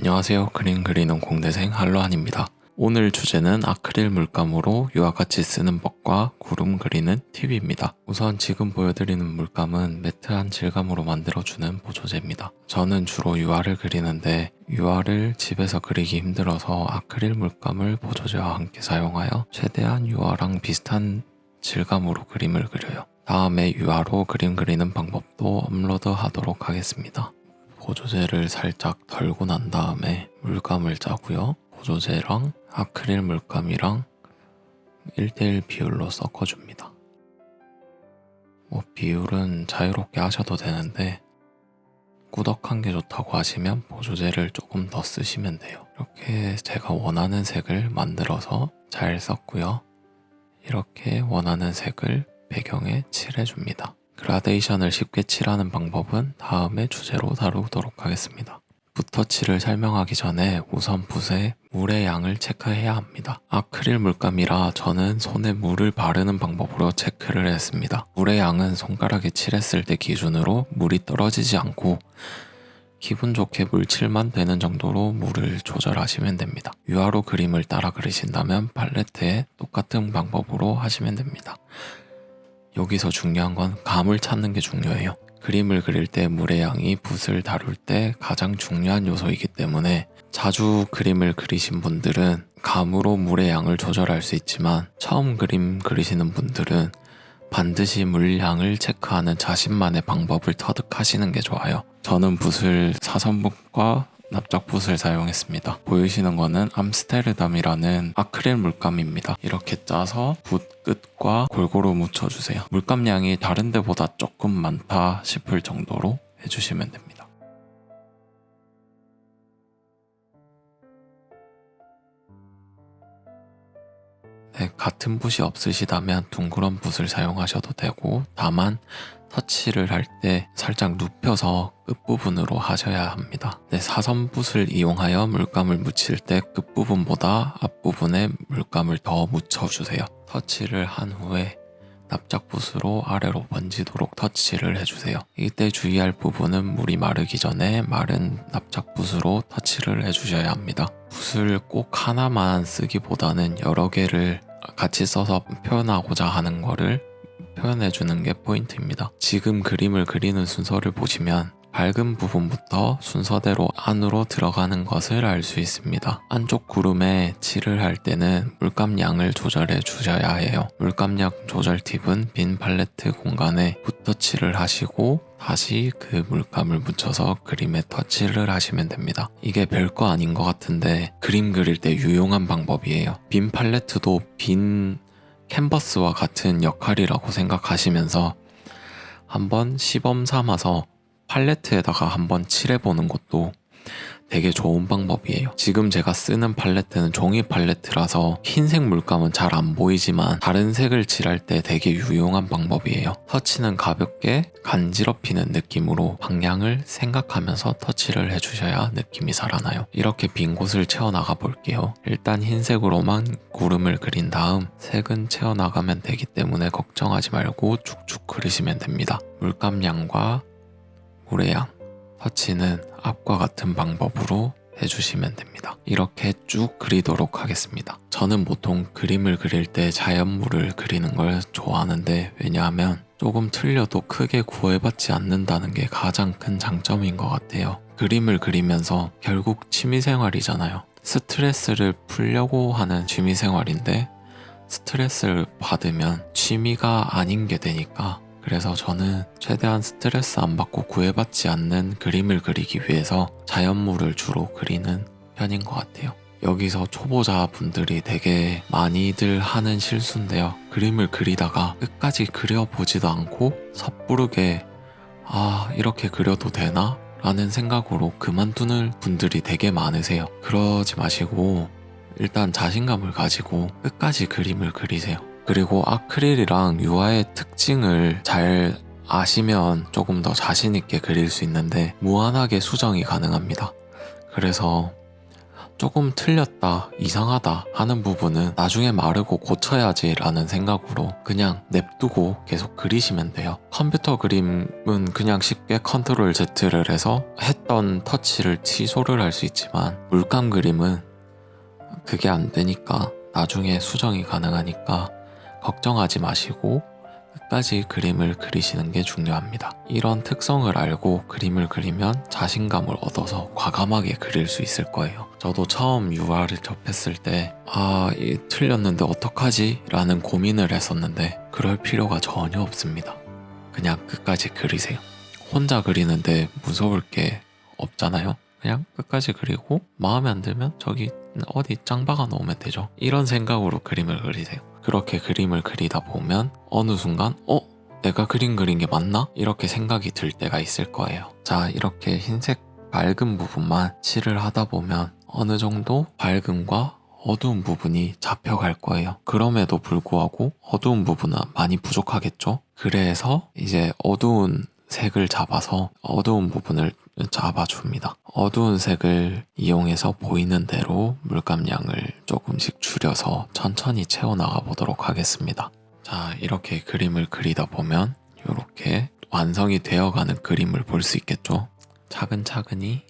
안녕하세요. 그림 그리는 공대생 한로한입니다. 오늘 주제는 아크릴 물감으로 유화 같이 쓰는 법과 구름 그리는 팁입니다. 우선 지금 보여드리는 물감은 매트한 질감으로 만들어주는 보조제입니다. 저는 주로 유화를 그리는데 유화를 집에서 그리기 힘들어서 아크릴 물감을 보조제와 함께 사용하여 최대한 유화랑 비슷한 질감으로 그림을 그려요. 다음에 유화로 그림 그리는 방법도 업로드하도록 하겠습니다. 보조제를 살짝 덜고 난 다음에 물감을 짜고요. 보조제랑 아크릴 물감이랑 1:1 비율로 섞어줍니다. 비율은 자유롭게 하셔도 되는데 꾸덕한 게 좋다고 하시면 보조제를 조금 더 쓰시면 돼요. 이렇게 제가 원하는 색을 만들어서 잘 섞고요. 이렇게 원하는 색을 배경에 칠해줍니다. 그라데이션을 쉽게 칠하는 방법은 다음의 주제로 다루도록 하겠습니다. 붓터치를 설명하기 전에 우선 붓에 물의 양을 체크해야 합니다. 아크릴 물감이라 저는 손에 물을 바르는 방법으로 체크를 했습니다. 물의 양은 손가락에 칠했을 때 기준으로 물이 떨어지지 않고 기분 좋게 물칠만 되는 정도로 물을 조절하시면 됩니다. 유화로 그림을 따라 그리신다면 팔레트에 똑같은 방법으로 하시면 됩니다. 여기서 중요한 건 감을 찾는 게 중요해요. 그림을 그릴 때 물의 양이 붓을 다룰 때 가장 중요한 요소이기 때문에 자주 그림을 그리신 분들은 감으로 물의 양을 조절할 수 있지만 처음 그림 그리시는 분들은 반드시 물량을 체크하는 자신만의 방법을 터득하시는 게 좋아요. 저는 붓을 사선붓과 납작붓을 사용했습니다. 보이시는 거는 암스테르담이라는 아크릴 물감입니다. 이렇게 짜서 붓 끝과 골고루 묻혀주세요. 물감량이 다른 데보다 조금 많다 싶을 정도로 해주시면 됩니다. 네, 같은 붓이 없으시다면 둥그런 붓을 사용하셔도 되고 다만 터치를 할 때 살짝 눕혀서 끝부분으로 하셔야 합니다. 네, 사선붓을 이용하여 물감을 묻힐 때 끝부분보다 앞부분에 물감을 더 묻혀주세요. 터치를 한 후에 납작붓으로 아래로 번지도록 터치를 해주세요. 이때 주의할 부분은 물이 마르기 전에 마른 납작붓으로 터치를 해주셔야 합니다. 붓을 꼭 하나만 쓰기보다는 여러 개를 같이 써서 표현하고자 하는 거를 표현해주는 게 포인트입니다. 지금 그림을 그리는 순서를 보시면 밝은 부분부터 순서대로 안으로 들어가는 것을 알 수 있습니다. 안쪽 구름에 칠을 할 때는 물감량을 조절해 주셔야 해요. 물감량 조절 팁은 빈 팔레트 공간에 붓터치를 하시고 다시 그 물감을 묻혀서 그림에 터치를 하시면 됩니다. 이게 별거 아닌 것 같은데 그림 그릴 때 유용한 방법이에요. 빈 팔레트도 빈 캔버스와 같은 역할이라고 생각하시면서 한번 시범 삼아서 팔레트에다가 한번 칠해보는 것도 되게 좋은 방법이에요. 지금 제가 쓰는 팔레트는 종이 팔레트라서 흰색 물감은 잘 안 보이지만 다른 색을 칠할 때 되게 유용한 방법이에요. 터치는 가볍게 간지럽히는 느낌으로 방향을 생각하면서 터치를 해주셔야 느낌이 살아나요. 이렇게 빈 곳을 채워나가 볼게요. 일단 흰색으로만 구름을 그린 다음 색은 채워나가면 되기 때문에 걱정하지 말고 쭉쭉 그리시면 됩니다. 물감량과 물의 양, 터치는 앞과 같은 방법으로 해주시면 됩니다. 이렇게 쭉 그리도록 하겠습니다. 저는 보통 그림을 그릴 때 자연물을 그리는 걸 좋아하는데 왜냐하면 조금 틀려도 크게 구애받지 않는다는 게 가장 큰 장점인 것 같아요. 그림을 그리면서 결국 취미생활이잖아요. 스트레스를 풀려고 하는 취미생활인데 스트레스를 받으면 취미가 아닌 게 되니까 그래서 저는 최대한 스트레스 안 받고 구애받지 않는 그림을 그리기 위해서 자연물을 주로 그리는 편인 것 같아요. 여기서 초보자분들이 되게 많이들 하는 실수인데요. 그림을 그리다가 끝까지 그려보지도 않고 섣부르게 이렇게 그려도 되나? 라는 생각으로 그만두는 분들이 되게 많으세요. 그러지 마시고 일단 자신감을 가지고 끝까지 그림을 그리세요. 그리고 아크릴이랑 유화의 특징을 잘 아시면 조금 더 자신있게 그릴 수 있는데 무한하게 수정이 가능합니다. 그래서 조금 틀렸다, 이상하다 하는 부분은 나중에 마르고 고쳐야지 라는 생각으로 그냥 냅두고 계속 그리시면 돼요. 컴퓨터 그림은 그냥 쉽게 컨트롤 Z를 해서 했던 터치를 취소를 할 수 있지만 물감 그림은 그게 안 되니까 나중에 수정이 가능하니까 걱정하지 마시고 끝까지 그림을 그리시는 게 중요합니다. 이런 특성을 알고 그림을 그리면 자신감을 얻어서 과감하게 그릴 수 있을 거예요. 저도 처음 유화를 접했을 때 틀렸는데 어떡하지? 라는 고민을 했었는데 그럴 필요가 전혀 없습니다. 그냥 끝까지 그리세요. 혼자 그리는데 무서울 게 없잖아요. 그냥 끝까지 그리고 마음에 안 들면 저기 어디 짱 박아 놓으면 되죠. 이런 생각으로 그림을 그리세요. 그렇게 그림을 그리다 보면 어느 순간 내가 그린 게 맞나? 이렇게 생각이 들 때가 있을 거예요. 자, 이렇게 흰색 밝은 부분만 칠을 하다 보면 어느 정도 밝음과 어두운 부분이 잡혀갈 거예요. 그럼에도 불구하고 어두운 부분은 많이 부족하겠죠? 그래서 이제 어두운 색을 잡아서 어두운 부분을 잡아줍니다. 어두운 색을 이용해서 보이는 대로 물감량을 조금씩 줄여서 천천히 채워나가 보도록 하겠습니다. 자, 이렇게 그림을 그리다 보면 이렇게 완성이 되어가는 그림을 볼 수 있겠죠? 차근차근히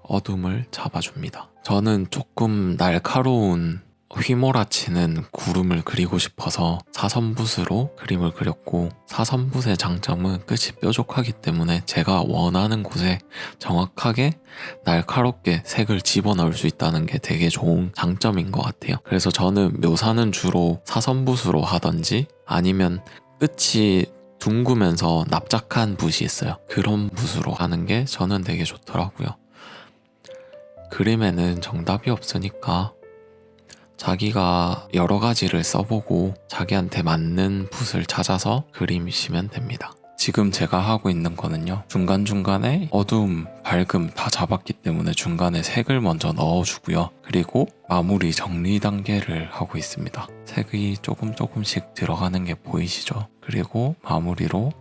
어둠을 잡아줍니다. 저는 조금 날카로운 휘몰아치는 구름을 그리고 싶어서 사선붓으로 그림을 그렸고, 사선붓의 장점은 끝이 뾰족하기 때문에 제가 원하는 곳에 정확하게 날카롭게 색을 집어넣을 수 있다는 게 되게 좋은 장점인 것 같아요. 그래서 저는 묘사는 주로 사선붓으로 하던지 아니면 끝이 둥그면서 납작한 붓이 있어요. 그런 붓으로 하는 게 저는 되게 좋더라고요. 그림에는 정답이 없으니까 자기가 여러 가지를 써보고 자기한테 맞는 붓을 찾아서 그리시면 됩니다. 지금 제가 하고 있는 거는요, 중간중간에 어두움, 밝음 다 잡았기 때문에 중간에 색을 먼저 넣어주고요. 그리고 마무리 정리 단계를 하고 있습니다. 색이 조금씩 들어가는 게 보이시죠? 그리고 마무리로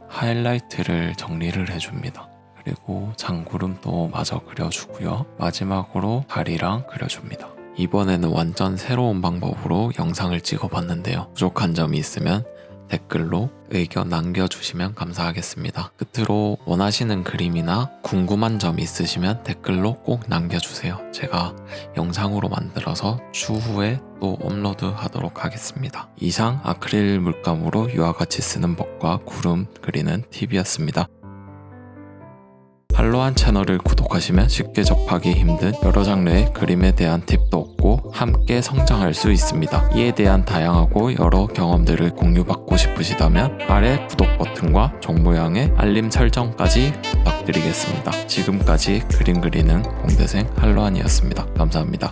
하이라이트를 정리를 해줍니다. 그리고 장구름도 마저 그려주고요. 마지막으로 다리랑 그려줍니다. 이번에는 완전 새로운 방법으로 영상을 찍어봤는데요. 부족한 점이 있으면 댓글로 의견 남겨주시면 감사하겠습니다. 끝으로 원하시는 그림이나 궁금한 점 있으시면 댓글로 꼭 남겨주세요. 제가 영상으로 만들어서 추후에 또 업로드하도록 하겠습니다. 이상 아크릴 물감으로 유화같이 쓰는 법과 구름 그리는 팁이었습니다. 할로한 채널을 구독하시면 쉽게 접하기 힘든 여러 장르의 그림에 대한 팁도 얻고 함께 성장할 수 있습니다. 이에 대한 다양하고 여러 경험들을 공유받고 싶으시다면 아래 구독 버튼과 종모양의 알림 설정까지 부탁드리겠습니다. 지금까지 그림 그리는 공대생 할로한이었습니다. 감사합니다.